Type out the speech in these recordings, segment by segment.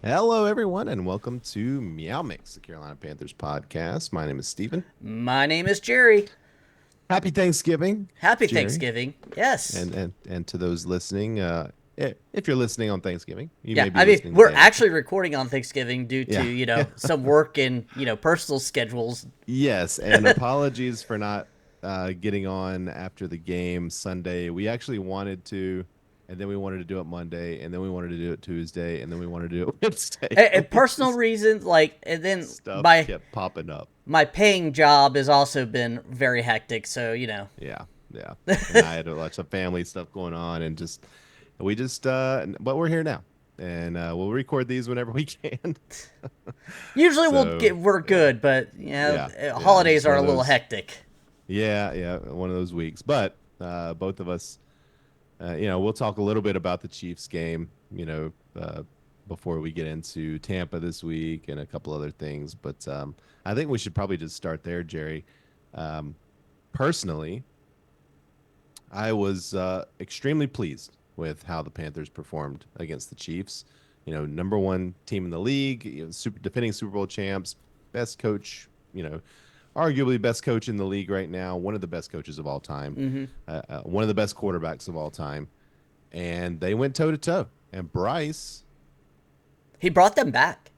Hello, everyone, and welcome to Meow Mix, the Carolina Panthers podcast. My name is Steven. My name is Jerry. Happy Thanksgiving, Happy Jerry, Thanksgiving. Yes. and to those listening. If you're listening on Thanksgiving, you Yeah, may be I mean, listening the we're day after. actually recording on Thanksgiving due to, Yeah, yeah, some work and, personal schedules. yes, and apologies for not getting on after the game Sunday. We actually wanted to, and then we wanted to do it Monday, and then we wanted to do it Tuesday, and then we wanted to do it Wednesday. And We personal just reasons, like, and then stuff my kept popping up. my paying job has also been very hectic, so, Yeah, yeah. And I had a lot of family stuff going on, and but we're here now, and we'll record these whenever we can. usually So we're yeah, good, but, yeah. It's holidays just are one a of little those. hectic. Yeah, one of those weeks. But both of us, we'll talk a little bit about the Chiefs game. Before we get into Tampa this week and a couple other things. But I think we should probably just start there, Jerry. Um, Personally, I was extremely pleased with how the Panthers performed against the Chiefs. Number one team in the league, defending Super Bowl champs, best coach, arguably best coach in the league right now, one of the best coaches of all time, one of the best quarterbacks of all time. And they went toe to toe. And He brought them back.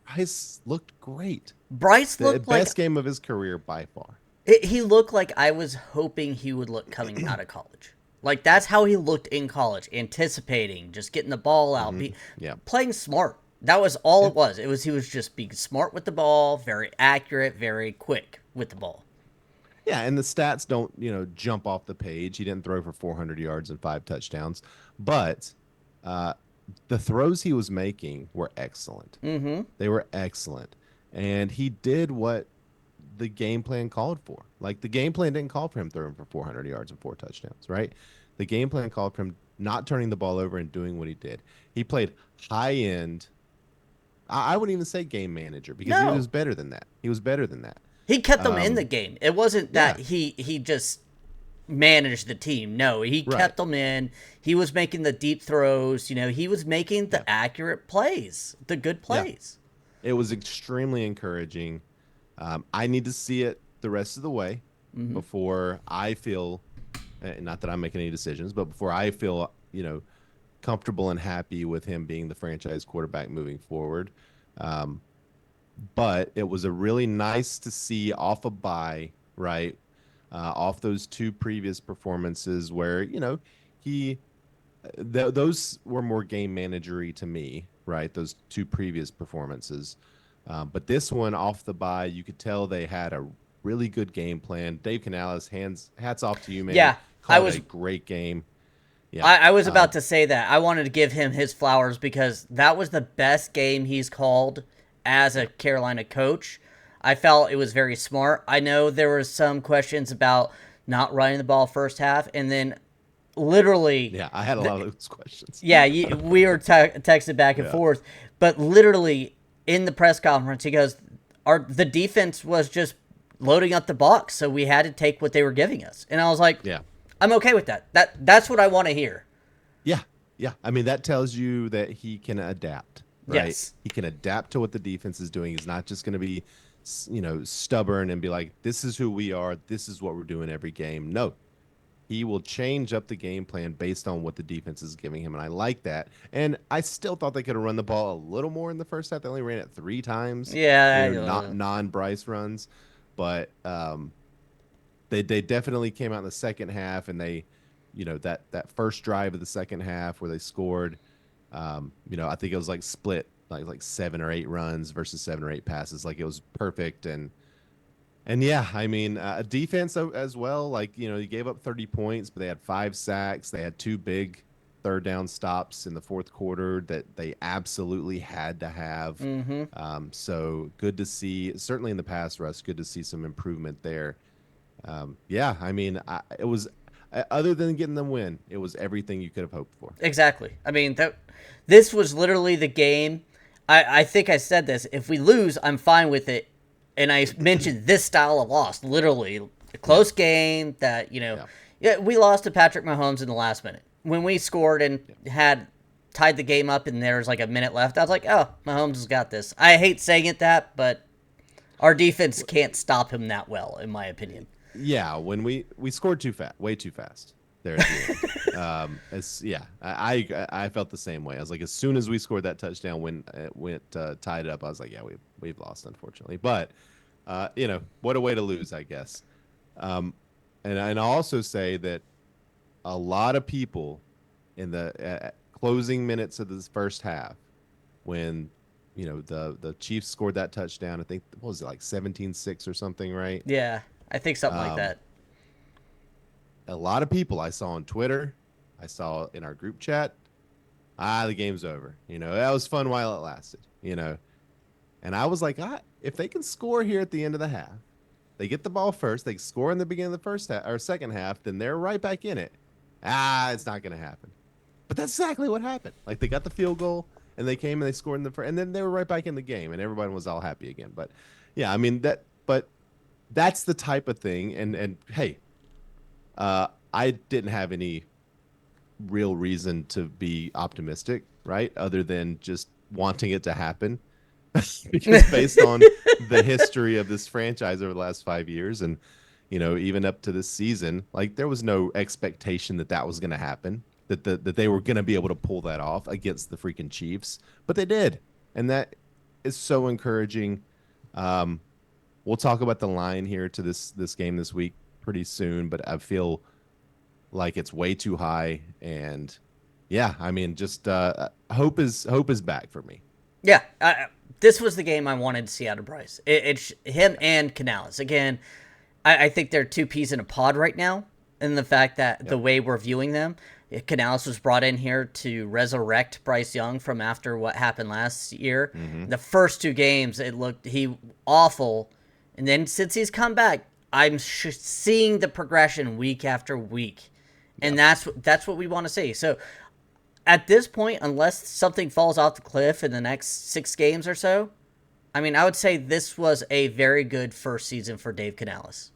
Bryce looked great. Bryce The looked like best game of his career by far. He looked like I was hoping he would look coming out of college. Like that's how he looked in college, anticipating, just getting the ball out, Yeah. playing smart. That was all Yeah. it was. He was just being smart with the ball, very accurate, very quick with the ball. Yeah, and the stats don't, jump off the page. He didn't throw for 400 yards and 5 touchdowns, but uh, the throws he was making were excellent. Mm-hmm. They were excellent, and he did what the game plan called for. Like the game plan didn't call for him throwing for 400 yards and 4 touchdowns, right? The game plan called for him not turning the ball over and doing what he did. He played high end. I wouldn't even say game manager because he No, was better than that. He was better than that. he kept them in the Um, game. It wasn't that yeah, he just managed the team. No, he right. kept them in. He was making the deep throws. He was making Yeah, the accurate plays, the good yeah. plays. It was extremely encouraging. I need to see it the rest of the way Mm-hmm. before I feel, not that I'm making any decisions, but before I feel, comfortable and happy with him being the franchise quarterback moving forward. Um, but it was a really nice to see off a bye, right? Off those two previous performances where, he those were more game managery to me, right? Those two previous performances. But this one off the bye, you could tell they had a really good game plan. Dave Canales, hats off to you, man. Yeah, I Called was a great game. Yeah. I was about to say that. I wanted to give him his flowers because that was the best game he's called as a Yeah. Carolina coach. I felt it was very smart. I know there were some questions about not running the ball first half, and then literally, Yeah. I had a lot of those questions. yeah, we were texted back and Yeah. forth, but literally in the press conference, he goes, the defense was just loading up the box, so we had to take what they were giving us," and I was like, Yeah. "I'm okay with that. That's what I want to hear." Yeah. Yeah. I mean, that tells you that he can adapt, right? Yes. He can adapt to what the defense is doing. He's not just going to be, stubborn and be like, this is who we are. This is what we're doing every game. No, he will change up the game plan based on what the defense is giving him. And I like that. And I still thought they could have run the ball a little more in the first half. They only ran it 3 times, Yeah. not non-Bryce runs. But they definitely came out in the second half, and they, that first drive of the second half where they scored, I think it was like split like 7 or 8 runs versus 7 or 8 passes. Like it was perfect. And yeah, I mean, defense as well. Like, you gave up 30 points, but they had 5 sacks. They had 2 big third down stops in the fourth quarter that they absolutely had to have. Mm-hmm. So good to see, certainly in the pass rush, good to see some improvement there. Yeah, I mean, it was, other than getting them win, it was everything you could have hoped for. Exactly. I mean, this was literally the game. I think I said this. If we lose, I'm fine with it. And I mentioned this style of loss, literally a Yeah, close game that, yeah, yeah, we lost to Patrick Mahomes in the last minute when we scored and yeah, had tied the game up and there was like a minute left, I was like, oh, Mahomes has got this. I hate saying it that, but our defense can't stop him that well, in my opinion. Yeah, when we scored too fast, way too fast there at the end. I felt the same way. I was like, as soon as we scored that touchdown, when it went tied up, I was like, yeah, we've lost, unfortunately. But what a way to lose, I guess. And I also say that a lot of people in the closing minutes of this first half, when the Chiefs scored that touchdown, I think, what was it, like 17-6 or something, right? Yeah, I think something like Um, that. a lot of people I saw on Twitter, I saw in our group chat, the game's over. That was fun while it lasted. And I was like, if they can score here at the end of the half, they get the ball first, they score in the beginning of the first half or second half, then they're right back in it. It's not going to happen. But that's exactly what happened. Like, they got the field goal and they came and they scored in the first, and then they were right back in the game and everybody was all happy again. But yeah, I mean but that's the type of thing. And hey, I didn't have any real reason to be optimistic, right? Other than just wanting it to happen. Because based on the history of this franchise over the last 5 years, and even up to this season, like, there was no expectation that was going to happen, that they were going to be able to pull that off against the freaking Chiefs, but they did, and that is so encouraging. We'll talk about the line here to this game this week pretty soon, but I feel like it's way too high, and yeah, I mean, just hope is back for me. Yeah, this was the game I wanted to see out of Bryce. It's him and Canales. Again, I think they're two peas in a pod right now, in the fact that the way we're viewing them. Canales was brought in here to resurrect Bryce Young from after what happened last year. Mm-hmm. The first two games, it looked awful, and then since he's come back, I'm seeing the progression week after week, and that's what we want to see. So at this point, unless something falls off the cliff in the next 6 games or so, I mean, I would say this was a very good first season for Dave Canales.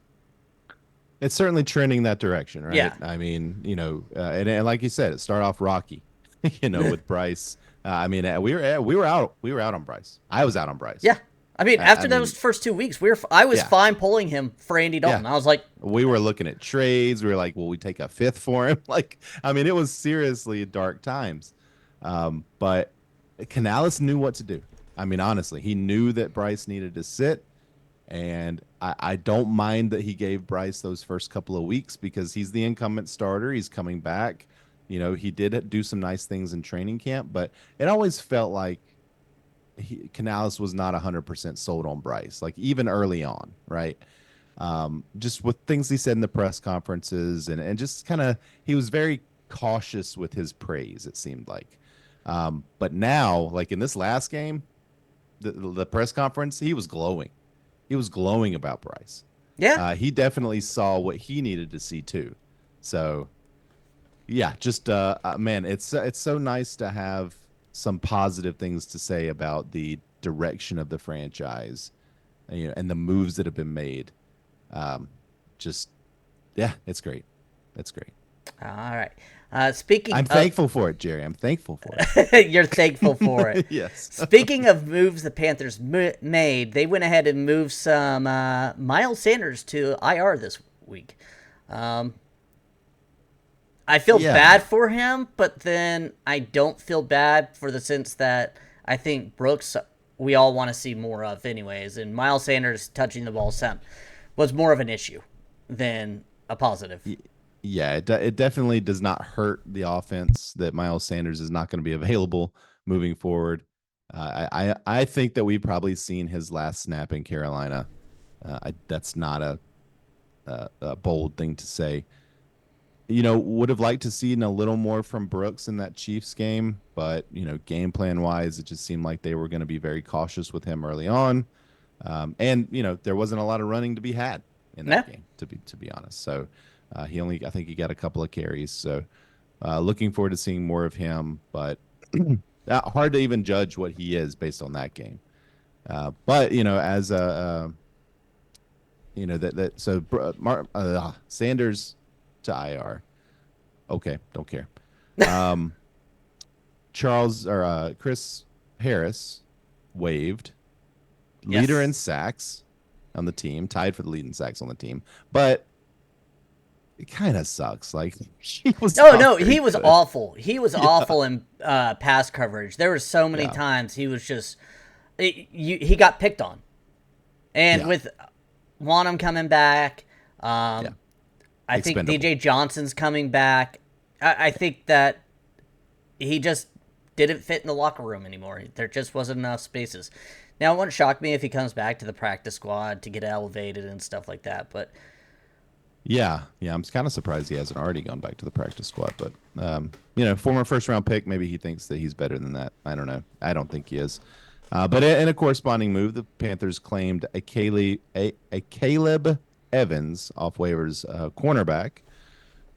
It's certainly trending that direction, right? Yeah. I mean, and like you said, it started off rocky, with Bryce. I mean, we were out on Bryce. I was out on Bryce. Yeah. I mean, after those first 2 weeks, I was fine pulling him for Andy Dalton. Yeah. I was like, we were looking at trades. We were like, will we take a 5th for him? Like, I mean, it was seriously dark times. But Canales knew what to do. I mean, honestly, he knew that Bryce needed to sit. And I don't mind that he gave Bryce those first couple of weeks, because he's the incumbent starter. He's coming back. He did do some nice things in training camp, but it always felt like Canales was not 100% sold on Bryce, like, even early on, right? Just with things he said in the press conferences, and just kind of, he was very cautious with his praise, it seemed like. But now, like in this last game, the press conference, he was glowing. He was glowing about Bryce. yeah. He definitely saw what he needed to see too. So, yeah, just man, it's so nice to have some positive things to say about the direction of the franchise, and the moves that have been made. Just, yeah, it's great. It's great. All right. Speaking I'm of, thankful for it, Jerry. I'm thankful for it. you're thankful for it. Yes. Speaking of moves the Panthers made, they went ahead and moved some Miles Sanders to IR this week. I feel bad for him, but then I don't feel bad for the sense that I think Brooks, we all want to see more of anyways, and Miles Sanders touching the ball was more of an issue than a positive. Yeah, it definitely does not hurt the offense that Miles Sanders is not going to be available moving forward. I think that we've probably seen his last snap in Carolina. That's not a bold thing to say. Would have liked to seen a little more from Brooks in that Chiefs game, but game plan wise, it just seemed like they were going to be very cautious with him early on, and there wasn't a lot of running to be had in that game, to be honest. So. I think he got a couple of carries. So looking forward to seeing more of him, but hard to even judge what he is based on that game. But, as Sanders to IR. Okay. Don't care. Chris Harris waived, leader Yes. in sacks on the team, tied for the lead in sacks on the team, but it kind of sucks. Like he was No, not no, very he was good. awful. He was Yeah, awful in pass coverage. There were so many yeah, times he was just he got picked on. And yeah, with Wanham coming back, yeah. I think Expendable. DJ Johnson's coming back. I think that he just didn't fit in the locker room anymore. There just wasn't enough spaces. Now, it wouldn't shock me if he comes back to the practice squad to get elevated and stuff like that. But Yeah, yeah. I'm kind of surprised he hasn't already gone back to the practice squad. But former first round pick. Maybe he thinks that he's better than that. I don't know. I don't think he is. But in a corresponding move, the Panthers claimed a Caleb Evans off waivers, cornerback,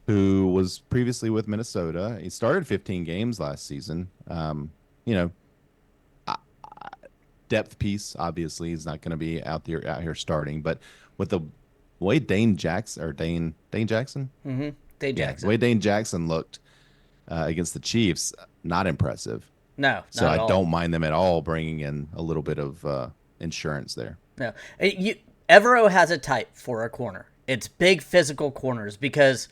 who was previously with Minnesota. He started 15 games last season. You know, depth piece. Obviously, he's not going to be out here starting. But with the way Dane Jackson, Dave yeah, the Jackson, way Dane Jackson looked against the Chiefs, not impressive. no, So not I at all. don't mind them at all bringing in a little bit of insurance there. No, Evero has a type for a corner. It's big physical corners because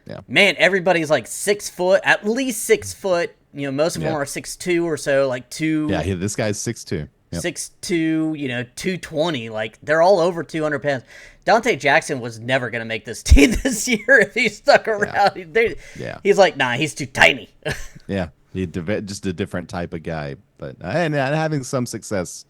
Yeah, man, everybody's like 6 foot, at least 6 foot. Most of them yeah, are 6'2" or so, like yeah. two This guy's 6'2". Yep. 6'2", 220. Like they're all over 200 pounds. Dante Jackson was never gonna make this team this year if he stuck Yeah, around. yeah, He's like, nah, he's too tiny. yeah. Just a different type of guy, but and having some success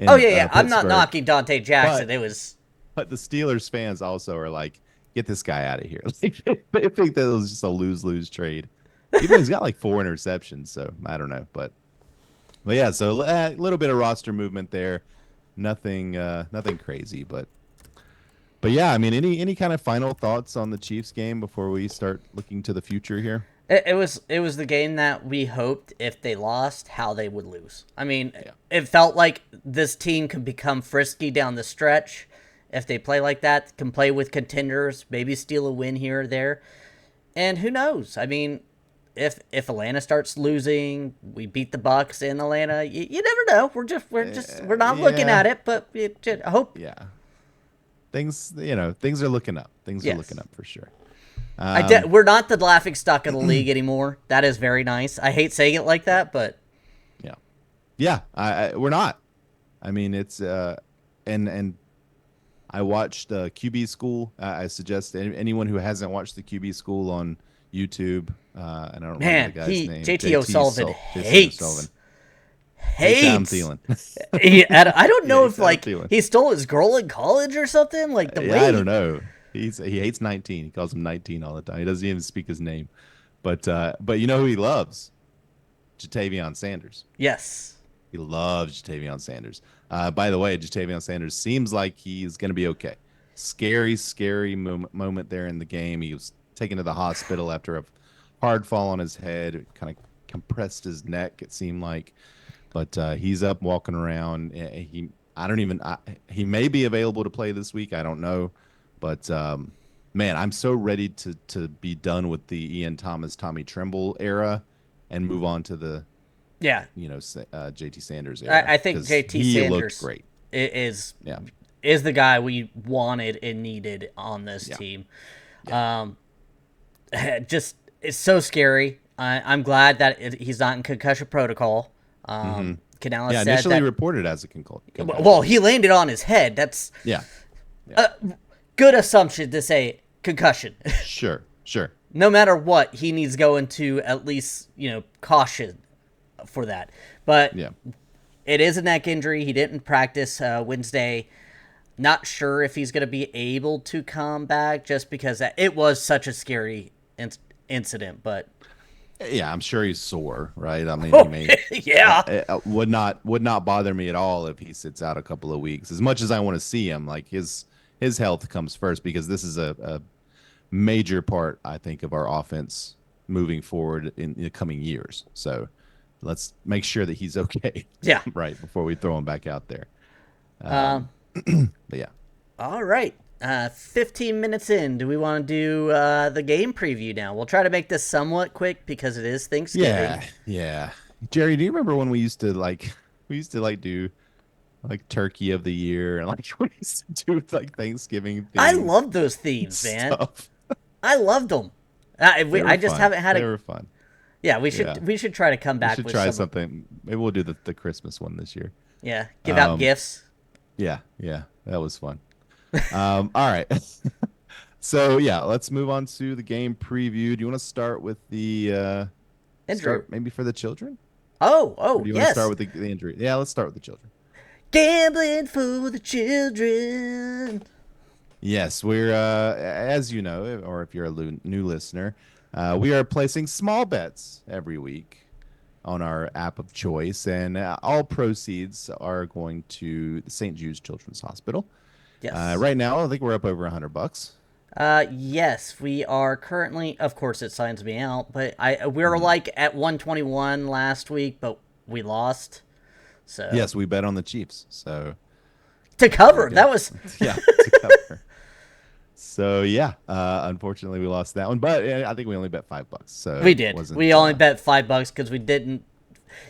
Oh in yeah, yeah. I'm not Pittsburgh. knocking Dante But Jackson. It was the Steelers fans also are like, get this guy out of here. Like, they think that it was just a lose-lose trade. Even though he's got like 4 interceptions, so I don't know. But yeah, so a little bit of roster movement there. Nothing crazy, but yeah, I mean, any kind of final thoughts on the Chiefs game before we start looking to the future here? it was the game that we hoped if they lost, how they would lose. I mean, Yeah. it felt like this team could become frisky down the stretch if they play like that. Can play with contenders, maybe steal a win here or there, and who knows? I mean, if Atlanta starts losing, we beat the Bucs in Atlanta. You never know. We're not looking Yeah, at it, but I hope. yeah. Things are looking up. Things are looking Yes. up for sure. Um, We're not the laughing stock of the league anymore. That is very nice. I hate saying it like that, but yeah, yeah. We're not. I mean, it's and I watched QB School. I suggest anyone who hasn't watched the QB School on YouTube. And I don't remember man, the guy's name. JT O'Sullivan JT O'Sullivan. Hates Adam hates. Thielen. I don't He know hates if Adam like Thielen. he stole his girl in college or something. Like the Yeah, I way don't know. He hates 19. He calls him 19 all the time. He doesn't even speak his name. But you know who he loves? Jatavian Sanders. yes, He loves Jatavian Sanders. By the way, Jatavian Sanders seems like he's going to be okay. Scary moment there in the game. He was taken to the hospital after a hard fall on his head. It kind of compressed his neck, it seemed like. But he's up walking around. He may be available to play this week. I don't know. But man, I'm so ready to be done with the Ian Thomas, Tommy Tremble era and move on to the yeah. JT Sanders era I think because JT he looked Sanders great. is Yeah, is the guy we wanted and needed on this yeah, team. yeah. Um, just it's so scary. I'm glad that he's not in concussion protocol. hmm Canales Yeah, said initially that. reported as a concussion. Well, he landed on his head. That's Yeah, yeah. a good assumption to say concussion. Sure. No matter what, he needs to go into at least caution for that. But Yeah, it is a neck injury. He didn't practice Wednesday. Not sure if he's going to be able to come back just because it was such a scary incident. But yeah. I'm sure he's sore, right? I mean, he may. yeah, Would not bother me at all if he sits out a couple of weeks. As much as I want to see him, like his health comes first because this is a major part, I think, of our offense moving forward in the coming years. So let's make sure that he's okay, yeah. right, before we throw him back out there. Um, But yeah, all right. 15 minutes in. Do we want to do the game preview now? We'll try to make this somewhat quick because it is Thanksgiving. Yeah, yeah. Jerry, do you remember when we used to do like turkey of the year and like we used to do like Thanksgiving I themed love those themes, man. stuff? I loved them. They were I just fun. haven't had They a. were fun. Yeah, Yeah. we should try to come We back should with try some. something. Maybe we'll do the Christmas one this year. Yeah, give out gifts. Yeah, yeah. That was fun. All right. So yeah, let's move on to the game preview. Do you want to start with the Andrew. start maybe for the children? Or Oh, do you want to yes. start with the injury? Yeah, let's start with the children. Gambling for the children. Yes, we're as you know, or if you're a new listener, we are placing small bets every week on our app of choice, and all proceeds are going to the St. Jude's Children's Hospital. Yes. Right now, I think we're up over $100. Yes, we are currently. Of course, it signs me out, but we were like at 121 last week, but we lost. So Yes, we bet on the Chiefs, so to cover, okay. that was Yeah, to cover. So yeah, unfortunately we lost that one, but I think we only bet $5. So we did. We only bet $5 because we didn't.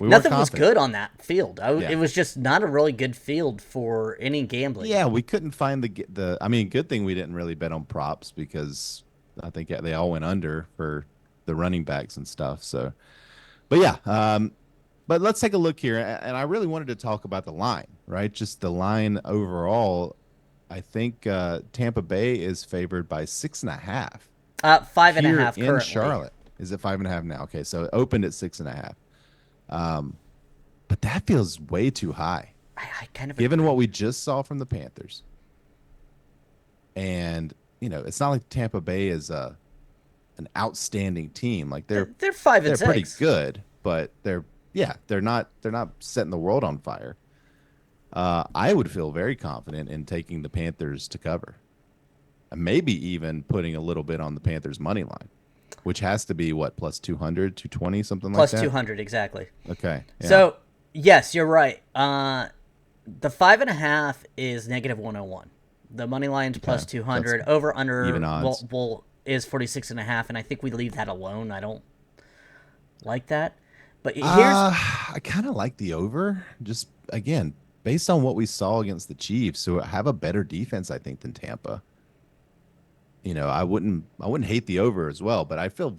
We Nothing weren't was confident. good on that field. Yeah. It was just not a really good field for any gambling. Yeah, we couldn't find the. I mean, good thing we didn't really bet on props because I think they all went under for the running backs and stuff. So, but yeah, but let's take a look here, and I really wanted to talk about the line, right? Just the line overall. I think Tampa Bay is favored by 6.5. 5.5 here currently. in Charlotte. Is it 5.5 now? Okay, so it opened at 6.5. But that feels way too high, I kind of given agree. what we just saw from the Panthers. And it's not like Tampa Bay is an outstanding team. Like They're 5 and they're 6. pretty good, but they're not setting the world on fire. I would feel very confident in taking the Panthers to cover, and maybe even putting a little bit on the Panthers money line, which has to be what, plus 200, 220, something Plus like that. 200 exactly. Okay. Yeah. So yes, you're right. The 5.5 is negative 101. The money line's plus Okay. 200. That's Over under even odds. is 46.5, and I think we leave that alone. I don't like that. But here's I kind of like the over, just again based on what we saw against the Chiefs, who have a better defense, I think, than Tampa. I wouldn't hate the over as well, but I feel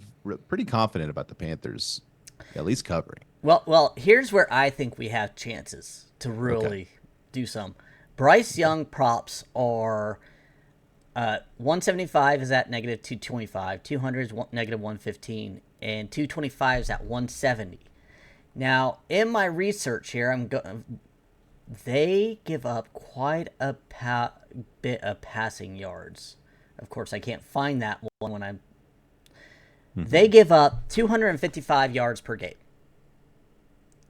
pretty confident about the Panthers at least covering. well, here's where I think we have chances to really do some. Bryce Young props are 175 is at negative 225, 200 is negative 115, and 225 is at 170. Now, in my research here, they give up quite a bit of passing yards. Of course, I can't find that one when I'm. They give up 255 yards per game.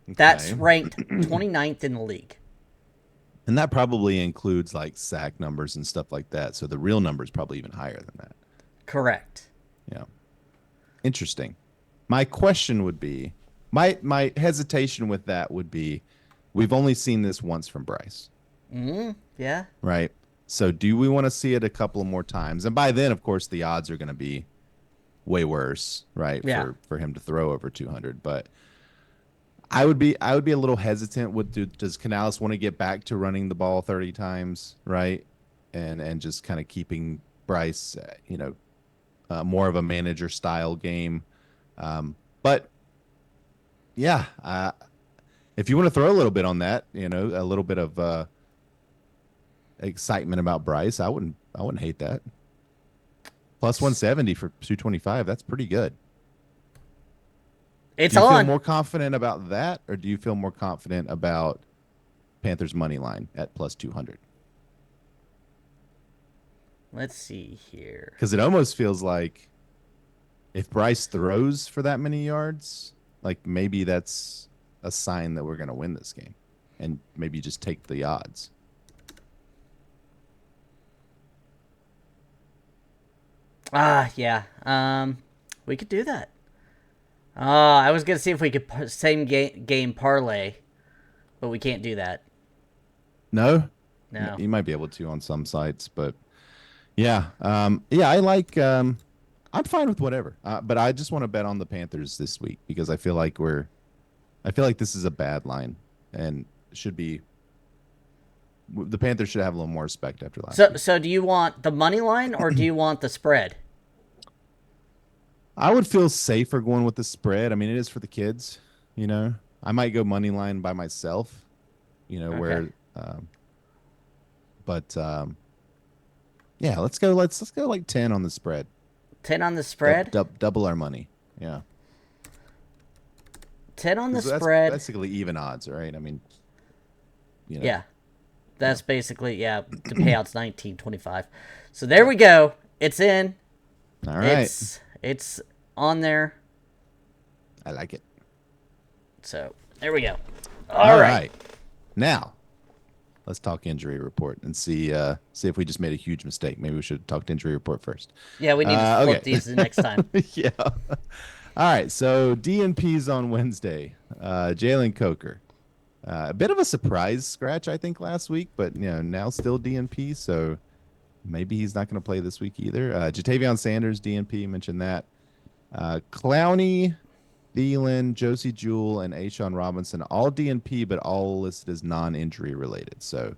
That's Okay. ranked 29th in the league. And that probably includes like sack numbers and stuff like that. So the real number is probably even higher than that. Correct. Yeah. Interesting. My question would be, my hesitation with that would be, we've only seen this once from Bryce, Yeah. right? So do we want to see it a couple of more times? And by then, of course, the odds are going to be way worse, right? Yeah. For him to throw over 200. But I would be a little hesitant. Does Canales want to get back to running the ball 30 times, right? And just kind of keeping Bryce, more of a manager style game. But yeah, if you want to throw a little bit on that, a little bit of excitement about Bryce, I wouldn't hate that. Plus 170 for 225, that's pretty good. It's Do you feel on. more confident about that, or do you feel more confident about Panthers money line at plus 200? Let's see here. Because it almost feels like if Bryce throws for that many yards, like maybe that's a sign that we're going to win this game, and maybe just take the odds. Yeah. We could do that. I was gonna see if we could same game parlay, but we can't do that. No, No. you might be able to on some sites, but Yeah. Yeah, I like I'm fine with whatever. But I just want to bet on the Panthers this week because I feel like this is a bad line and should be the Panthers should have a little more respect after last week. So do you want the money line or do you want the spread? I would feel safer going with the spread. I mean, it is for the kids, you know. I might go money line by myself, you know, Okay. where but yeah, let's go like 10 on the spread. 10 on the spread? Double our money. Yeah. 10 on the Cuz that's spread. basically even odds, right? I mean, you know. Yeah. Yeah. That's basically, yeah, the payout's 19.25. So there we go. It's in. All right. It's on there. I like it. So there we go. All All right. right. Now, let's talk injury report and see if we just made a huge mistake. Maybe we should have talked injury report first. Yeah, we need to flip Okay. these the next time. Yeah. All right. So DNP's on Wednesday. Jalen Coker. A bit of a surprise scratch, I think, last week, but you know now still DNP. So maybe he's not going to play this week either. Jatavian Sanders DNP mentioned that. Clowney, Thielen, Josie Jewell, and Ashawn Robinson all DNP, but all listed as non-injury related. So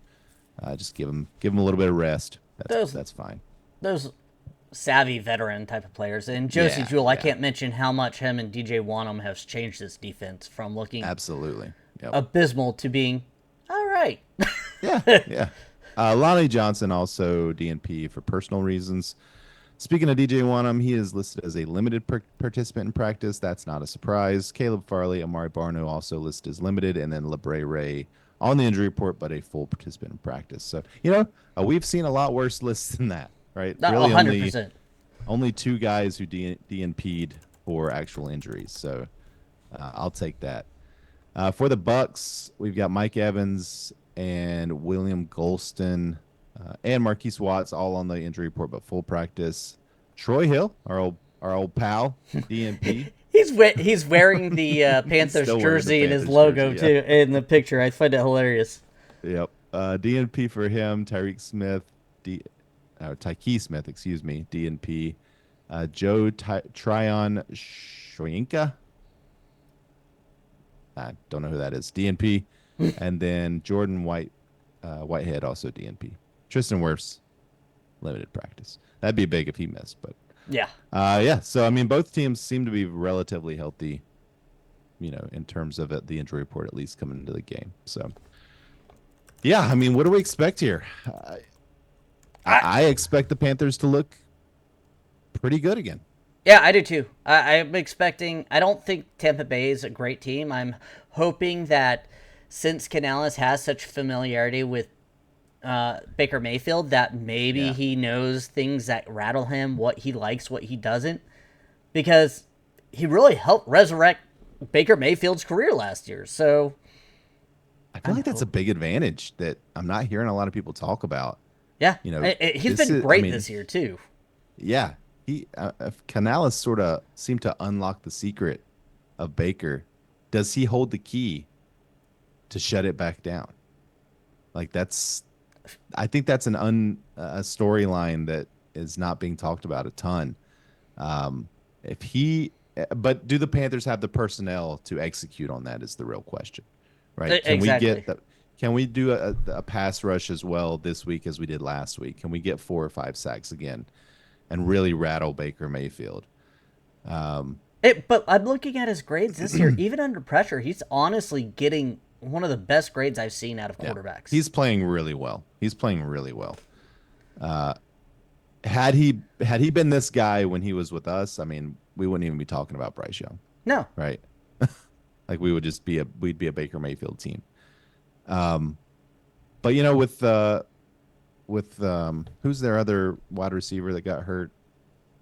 just give him a little bit of rest. Those That's fine. those savvy veteran type of players. And Josie Yeah, Jewell, I yeah, can't mention how much him and DJ Wanham has changed this defense from looking absolutely. Yep. abysmal to being all right. Yeah, yeah. Lonnie Johnson also DNP for personal reasons. Speaking of DJ Wanham, he is listed as a limited participant in practice. That's not a surprise. Caleb Farley, Amari Barno also listed as limited, and then LeBray Ray on the injury report, but a full participant in practice. So you know we've seen a lot worse lists than that, right? Not Really, 100%. only two guys who DNP'd for actual injuries. So I'll take that. For the Bucs, we've got Mike Evans and William Golston and Marquise Watts all on the injury report, but full practice. Troy Hill, our old pal, DNP. He's wearing the Panthers Still wearing the jersey and his Panthers logo jersey, yeah. too in the picture. I find it hilarious. Yep. DNP for him. Tyreek Smith, Tyke Smith, excuse me, DNP. Joe Tryon Shoyinka. I don't know who that is. DNP. And then Jordan Whitehead, also DNP. Tristan Wirfs, limited practice. That'd be big if he missed, but Yeah. yeah. So I mean, both teams seem to be relatively healthy, you know, in terms of the injury report, at least coming into the game. So yeah, I mean, what do we expect here? I expect the Panthers to look pretty good again. Yeah, I do too. I'm expecting. I don't think Tampa Bay is a great team. I'm hoping that since Canales has such familiarity with Baker Mayfield, that maybe Yeah. he knows things that rattle him, what he likes, what he doesn't, because he really helped resurrect Baker Mayfield's career last year. So I feel like that's a big advantage that I'm not hearing a lot of people talk about. yeah, You know, he's this been is, I great mean, this year too. yeah, if Canales sort of seemed to unlock the secret of Baker. Does he hold the key to shut it back down? Like I think that's a storyline that is not being talked about a ton. If he, but do the Panthers have the personnel to execute on that? Is the real question, right? Exactly. Can we do a pass rush as well this week as we did last week? Can we get 4 or 5 sacks again and really rattle Baker Mayfield? But I'm looking at his grades this year. Even under pressure, he's honestly getting one of the best grades I've seen out of Yeah. quarterbacks. He's playing really well. He's playing really well. Had he been this guy when he was with us, I mean, we wouldn't even be talking about Bryce Young, No, right? Like we'd be a Baker Mayfield team. But you know, with who's their other wide receiver that got hurt?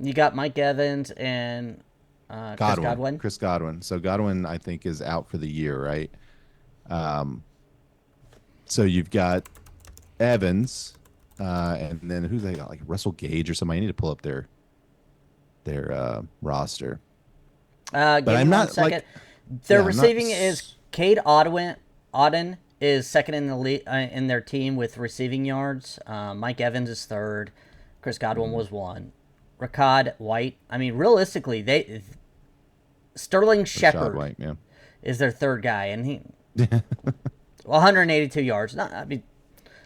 you got Mike Evans and Chris Godwin. Chris Godwin. So Godwin, I think, is out for the year, right? So you've got Evans, and then who they got? Like Russell Gage or somebody. I need to pull up their roster. Give me I'm one not, second. like- Their yeah, I'm not receiving is Cade Auden is second in the in their team with receiving yards. Mike Evans is third. Chris Godwin was one. Ricard White. I mean, realistically, Sterling Rashad Shepard White, yeah. is their third guy, and he 182 yards. Not, I mean,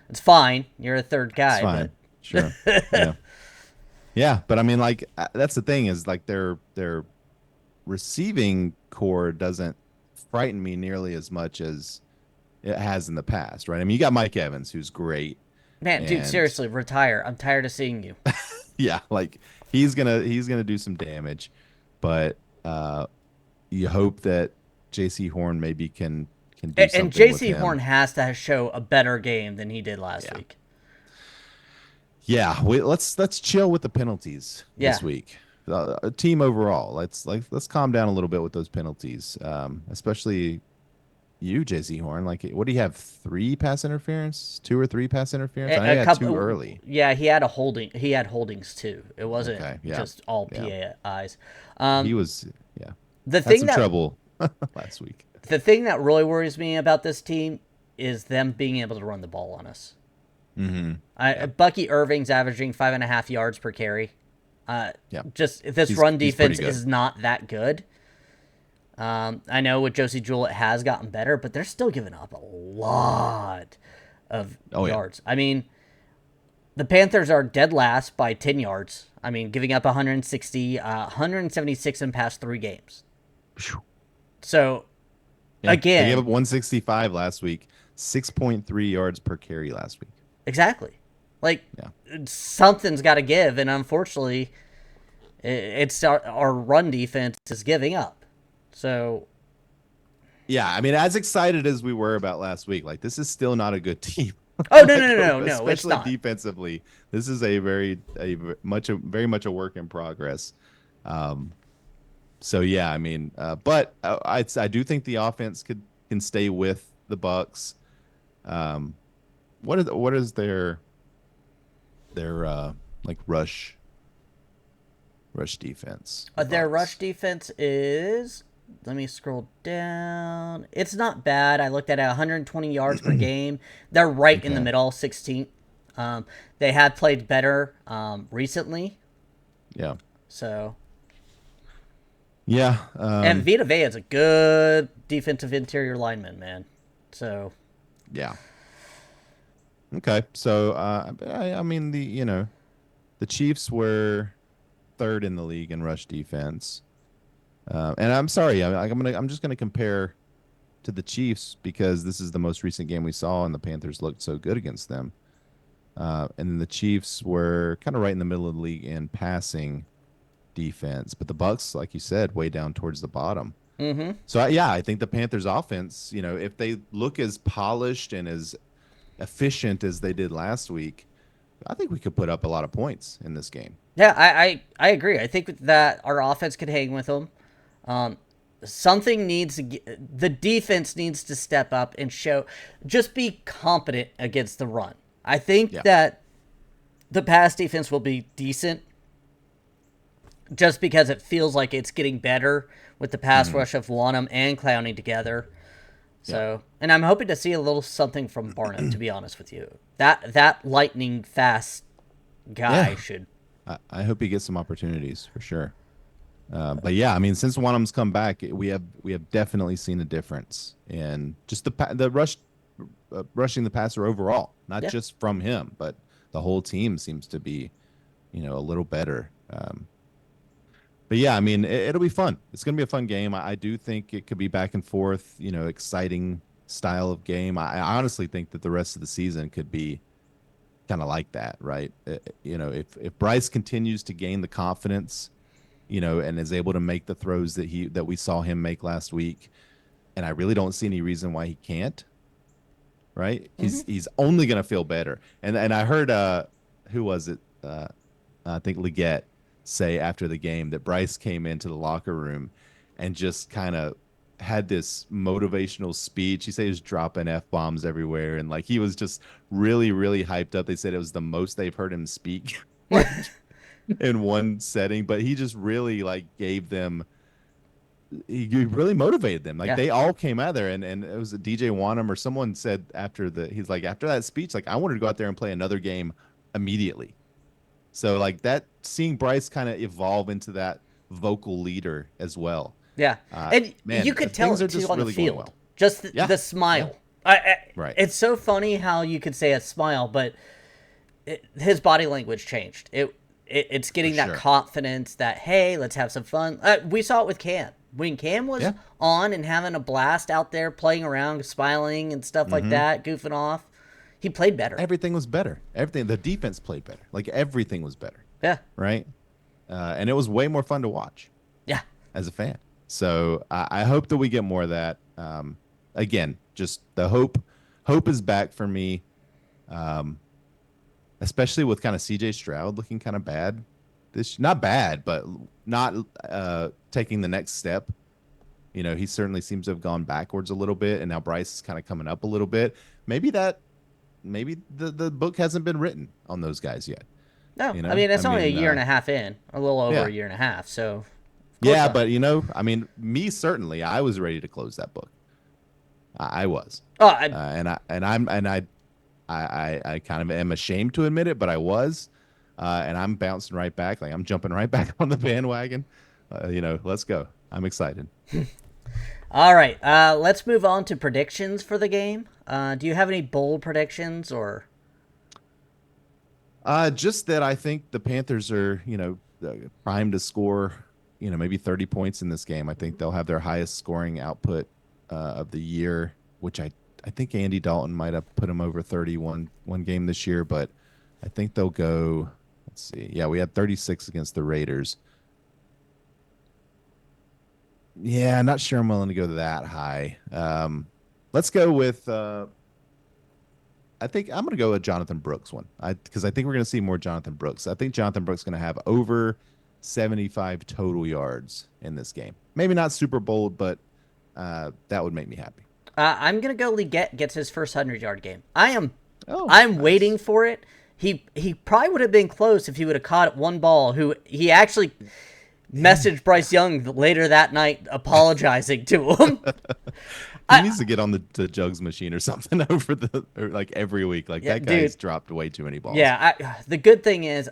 it's fine. You're a third It's guy, but fine. Sure. Yeah. Yeah, but I mean, like that's the thing is like their receiving core doesn't frighten me nearly as much as it has in the past, right? I mean, you got Mike Evans, who's great, man, dude, and seriously, retire. I'm tired of seeing you. yeah, like he's gonna do some damage, but you hope that J.C. Horn maybe can do And something with J.C. him. Horn has to show a better game than he did last Yeah, week. yeah. Let's chill with the penalties Yeah, this week. Team overall, let's calm down a little bit with those penalties, especially you, J.C. Horn. Like, what do you have? 3 pass interference, 2 or 3 pass interference? I know you a had two couple. early. Yeah, he had a holding. He had holdings too. It wasn't Okay, yeah, just all yeah. PAIs. He Um, was, yeah, the had thing some that trouble last week. the thing that really worries me about this team is them being able to run the ball on us. Mm-hmm. Yeah, Bucky Irving's averaging 5.5 yards per carry. yeah. Just this He's run he's pretty defense good. is not that good. I know with Josie Jewell it has gotten better, but they're still giving up a lot of Oh yeah. yards. I mean, the Panthers are dead last by 10 yards. I mean, giving up 160, 176 in past 3 games. Phew. So, Yeah, they gave again, up 165 last week, 6.3 yards per carry last week. exactly. Like, Yeah. something's got to give, and unfortunately, it's our run defense is giving up. So, Yeah, I mean, as excited as we were about last week, like this is still not a good team. oh, no, no, Like, no, no, no, it's especially not. defensively. This is very much a work in progress. Um, so yeah, I mean, but I do think the offense can stay with the Bucs. Um, what is their like rush defense? The Their Bucs. rush defense is. Let me scroll down. It's not bad. I looked at it 120 yards per game. They're right in the Okay. middle, 16th. They have played better recently. Yeah. So, Yeah. and Vita Vea is a good defensive interior lineman, man. So, Yeah. Okay. So I mean the Chiefs were third in the league in rush defense. And I'm sorry, I'm just gonna compare to the Chiefs because this is the most recent game we saw, and the Panthers looked so good against them. And then the Chiefs were kind of right in the middle of the league in passing defense, but the Bucs, like you said, way down towards the bottom. mm-hmm. So yeah, I think the Panthers offense, if they look as polished and as efficient as they did last week, I think we could put up a lot of points in this game. Yeah, I agree. I think that our offense could hang with them. Something needs to the defense needs to step up and just be competent against the run. I think Yeah. that the pass defense will be decent just because it feels like it's getting better with the pass rush of Wanham and Clowney together. So, and I'm hoping to see a little something from Barnum, to be honest with you. That lightning fast guy Yeah. should. I hope he gets some opportunities for sure. But yeah, I mean, since Wanham's come back, we have definitely seen a difference in just the rushing the passer overall, not Yeah. just from him, but the whole team seems to be, a little better. But yeah, I mean, it'll be fun. It's going to be a fun game. I do think it could be back and forth, exciting style of game. I honestly think that the rest of the season could be kind of like that, right? If Bryce continues to gain the confidence, and is able to make the throws that we saw him make last week, and I really don't see any reason why he can't. Right? He's only going to feel better. And I heard who was it? I think Leggett say after the game that Bryce came into the locker room and just kind of had this motivational speech. He said he was dropping F-bombs everywhere, and like he was just really, really hyped up. They said it was the most they've heard him speak like, in one setting, but he just really like gave them. He really motivated them. Like Yeah. they all came out there, and it was a DJ Wanham or someone said he's like after that speech, like I wanted to go out there and play another game immediately. So like that, seeing Bryce kind of evolve into that vocal leader as well. Yeah, and Man, you could tell things it are too just on the really going field. well. Just Yeah, the yeah, smile. right. It's so funny how you could say a smile, but his body language changed. It's For getting that sure. confidence that, hey, let's have some fun. We saw it with Cam. When Cam was Yeah. on and having a blast out there, playing around, smiling and stuff like Mm-hmm. that, goofing off, he played better. Everything was better. Everything. The defense played better. Like everything was better. Yeah, Right. And it was way more fun to watch yeah. as a fan. So I hope that we get more of that. Again, just the hope. Hope is back for me. Um, Especially with kind of CJ Stroud looking kind of bad. This not bad, but not taking the next step. You know, he certainly seems to have gone backwards a little bit, and now Bryce is kind of coming up a little bit. Maybe that, maybe the book hasn't been written on those guys yet. No, You I know, mean I it's only a mean, year and a half in, a little over yeah, a year and a half. So, of course yeah, not. but you know, I mean, me certainly, I was ready to close that book. I was, Oh, I, and I kind of am ashamed to admit it, but I was, and I'm bouncing right back. Like I'm jumping right back on the bandwagon. You know, let's go. I'm excited. all right. Let's move on to predictions for the game. Do you have any bold predictions or? Just that I think the Panthers are, you know, primed to score, you know, maybe 30 points in this game. I think they'll have their highest scoring output of the year, which I think Andy Dalton might have put them over 31 one game this year, but I think they'll go. Let's see. Yeah, we had 36 against the Raiders. Yeah, not sure I'm willing to go that high. Let's go with. I think I'm going to go with Jonathan Brooks one. Because I think we're going to see more Jonathan Brooks. I think Jonathan Brooks is going to have over 75 total yards in this game. Maybe not super bold, but that would make me happy. I'm gonna go. Leggett gets his first 100-yard game. I'm Oh, I'm nice. waiting for it. He probably would have been close if he would have caught one ball. Who he actually messaged Bryce Young later that night apologizing to him. He I needs to get on the jugs machine or something over or like every week. Like Yeah, that dude. guy's dropped way too many balls. Yeah, the good thing is,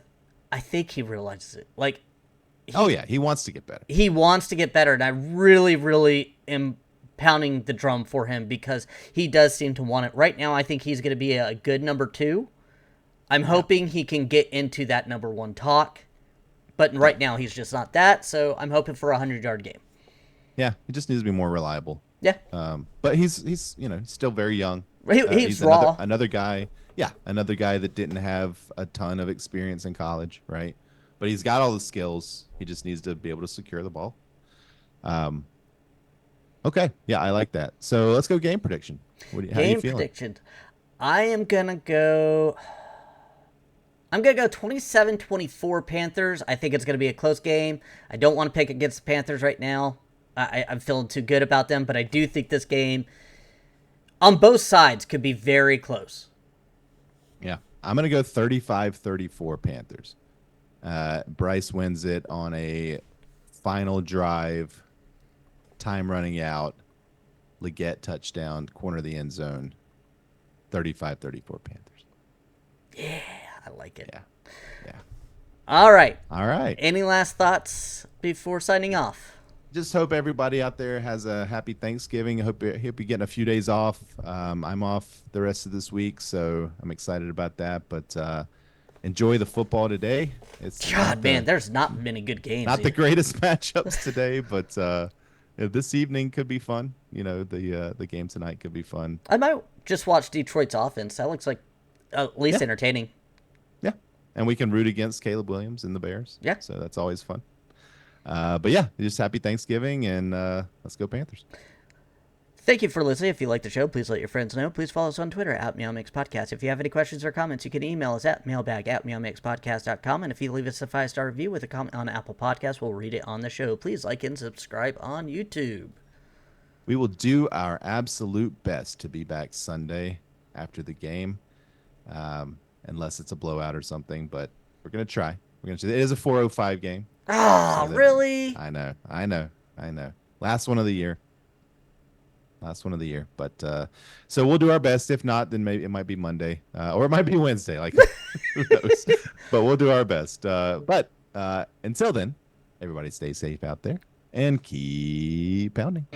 I think he realizes it. Like Oh he yeah, he wants to get better. he wants to get better, and I really, really am pounding the drum for him because he does seem to want it. Right now, I think he's going to be a good number two. I'm Yeah. hoping he can get into that number one talk, but Yeah. right now he's just not that. So I'm hoping for a 100-yard game. Yeah, he just needs to be more reliable. Yeah, But he's you know he's still very young. he's He's another raw. another guy. Yeah, another guy that didn't have a ton of experience in college, right? But he's got all the skills. He just needs to be able to secure the ball. Um, okay, yeah, I like that. So let's go game prediction. How are you Game feeling? predictions. I am gonna go. I'm going to go 27-24 Panthers. I think it's going to be a close game. I don't want to pick against the Panthers right now. I'm feeling too good about them, but I do think this game on both sides could be very close. Yeah, I'm gonna go 35-34 Panthers. Bryce wins it on a final drive, time running out, Leggett touchdown, corner of the end zone, 35-34 Panthers. Yeah, I like it. Yeah. Yeah. All right. All right. Any last thoughts before signing off? Just hope everybody out there has a happy Thanksgiving. I hope you're getting a few days off. I'm off the rest of this week, so I'm excited about that. But enjoy the football today. It's God, man, there's not many good games. not the either. greatest matchups today, but this evening could be fun. You know, the game tonight could be fun. I might just watch Detroit's offense. That looks like at least Yeah. entertaining. Yeah, and we can root against Caleb Williams and the Bears. Yeah. So that's always fun. But yeah, just happy Thanksgiving, and let's go Panthers. Thank you for listening. If you like the show, please let your friends know. Please follow us on Twitter at MeowMixPodcast. If you have any questions or comments, you can email us at mailbag@meowmixpodcast.com. And if you leave us a 5-star review with a comment on Apple Podcasts, we'll read it on the show. Please like and subscribe on YouTube. We will do our absolute best to be back Sunday after the game, unless it's a blowout or something. But we're gonna try. It is a 4:05 game. Ah, So really? I know. Last one of the year. Last one of the year. But so we'll do our best. If not, then maybe it might be Monday or it might be Wednesday. Like who knows? But we'll do our best. But until then, everybody stay safe out there and keep pounding.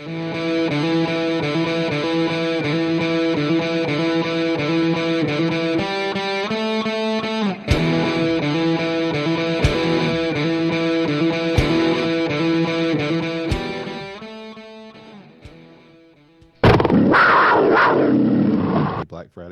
Black Friday.